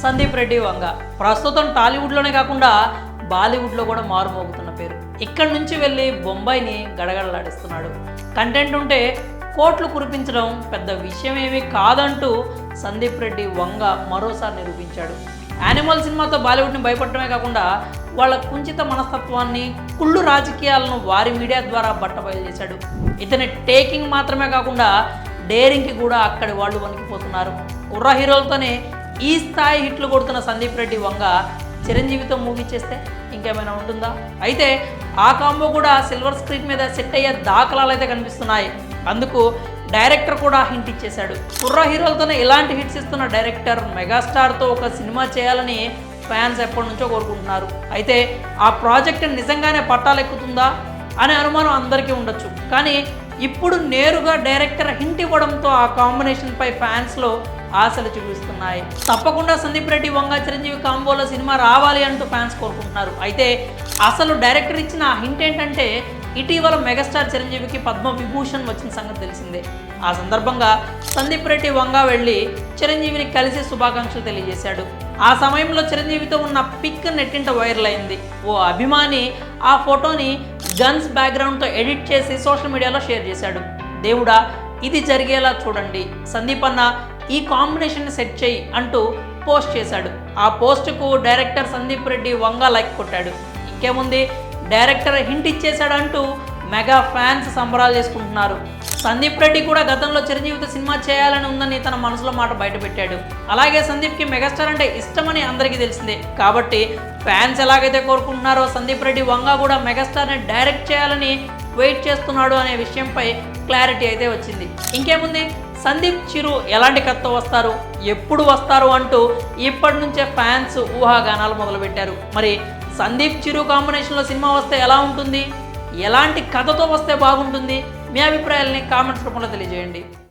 సందీప్ రెడ్డి వంగ ప్రస్తుతం టాలీవుడ్లోనే కాకుండా బాలీవుడ్లో కూడా మారుమోగుతున్న పేరు. ఇక్కడి నుంచి వెళ్ళి బొంబాయిని గడగడలాడిస్తున్నాడు. కంటెంట్ ఉంటే కోట్లు కురిపించడం పెద్ద విషయం ఏమీ కాదంటూ సందీప్ రెడ్డి వంగ మరోసారి నిరూపించాడు. యానిమల్ సినిమాతో బాలీవుడ్ని భయపడటమే కాకుండా వాళ్ళ కుంచిత మనస్తత్వాన్ని, కుళ్ళు రాజకీయాలను వారి మీడియా ద్వారా బట్టబయలు చేశాడు. ఇతని టేకింగ్ మాత్రమే కాకుండా డేరింగ్కి కూడా అక్కడి వాళ్ళు వణికిపోతున్నారు. కుర్ర హీరోలతోనే ఈ స్థాయి హిట్లు కొడుతున్న సందీప్ రెడ్డి వంగ చిరంజీవితో మూవీ చేస్తే ఇంకేమైనా ఉంటుందా? అయితే ఆ కాంబో కూడా సిల్వర్ స్క్రీన్ మీద సెట్ అయ్యే దాఖలాలు అయితే కనిపిస్తున్నాయి. అందుకు డైరెక్టర్ కూడా హింట్ ఇచ్చేశాడు. కుర్ర హీరోలతోనే ఇలాంటి హిట్స్ ఇస్తున్న డైరెక్టర్ మెగాస్టార్తో ఒక సినిమా చేయాలని ఫ్యాన్స్ ఎప్పటి నుంచో కోరుకుంటున్నారు. అయితే ఆ ప్రాజెక్ట్ నిజంగానే పట్టాలెక్కుతుందా అనే అనుమానం అందరికీ ఉండొచ్చు. కానీ ఇప్పుడు నేరుగా డైరెక్టర్ హింట్ ఇవ్వడంతో ఆ కాంబినేషన్పై ఫ్యాన్స్లో ఆశలు చూపిస్తున్నాయి. తప్పకుండా సందీప్ రెడ్డి వంగ చిరంజీవి కాంబోలో సినిమా రావాలి అంటూ ఫ్యాన్స్ కోరుకుంటున్నారు. అయితే అసలు డైరెక్టర్ ఇచ్చిన ఆ హింట్ ఏంటంటే, ఇటీవల మెగాస్టార్ చిరంజీవికి పద్మ విభూషణ్ వచ్చిన సంగతి తెలిసిందే. ఆ సందర్భంగా సందీప్ రెడ్డి వంగ వెళ్ళి చిరంజీవిని కలిసి శుభాకాంక్షలు తెలియజేశాడు. ఆ సమయంలో చిరంజీవితో ఉన్న పిక్ నెట్టింట వైరల్ అయింది. ఓ అభిమాని ఆ ఫోటోని గన్స్ బ్యాక్గ్రౌండ్తో ఎడిట్ చేసి సోషల్ మీడియాలో షేర్ చేశాడు. దేవుడా, ఇది జరిగేలా చూడండి, సందీప్ అన్న ఈ కాంబినేషన్ సెట్ చేయి అంటూ పోస్ట్ చేశాడు. ఆ పోస్టుకు డైరెక్టర్ సందీప్ రెడ్డి వంగ లైక్ కొట్టాడు. ఇంకేముంది, డైరెక్టర్ హింట్ ఇచ్చేశాడు అంటూ మెగా ఫ్యాన్స్ సంబరాలు చేసుకుంటున్నారు. సందీప్ రెడ్డి కూడా గతంలో చిరంజీవితో సినిమా చేయాలని ఉందని తన మనసులో మాట బయటపెట్టాడు. అలాగే సందీప్కి మెగాస్టార్ అంటే ఇష్టమని అందరికీ తెలిసిందే. కాబట్టి ఫ్యాన్స్ ఎలాగైతే కోరుకుంటున్నారో సందీప్ రెడ్డి వంగ కూడా మెగాస్టార్ని డైరెక్ట్ చేయాలని వెయిట్ చేస్తున్నాడు అనే విషయంపై క్లారిటీ అయితే వచ్చింది. ఇంకేముంది, సందీప్ చిరు ఎలాంటి కథతో వస్తారు, ఎప్పుడు వస్తారు అంటూ ఇప్పటి నుంచే ఫ్యాన్స్ ఊహాగానాలు మొదలుపెట్టారు. మరి సందీప్ చిరు కాంబినేషన్లో సినిమా వస్తే ఎలా ఉంటుంది, ఎలాంటి కథతో వస్తే బాగుంటుంది, మీ అభిప్రాయాలని కామెంట్స్ రూపంలో తెలియజేయండి.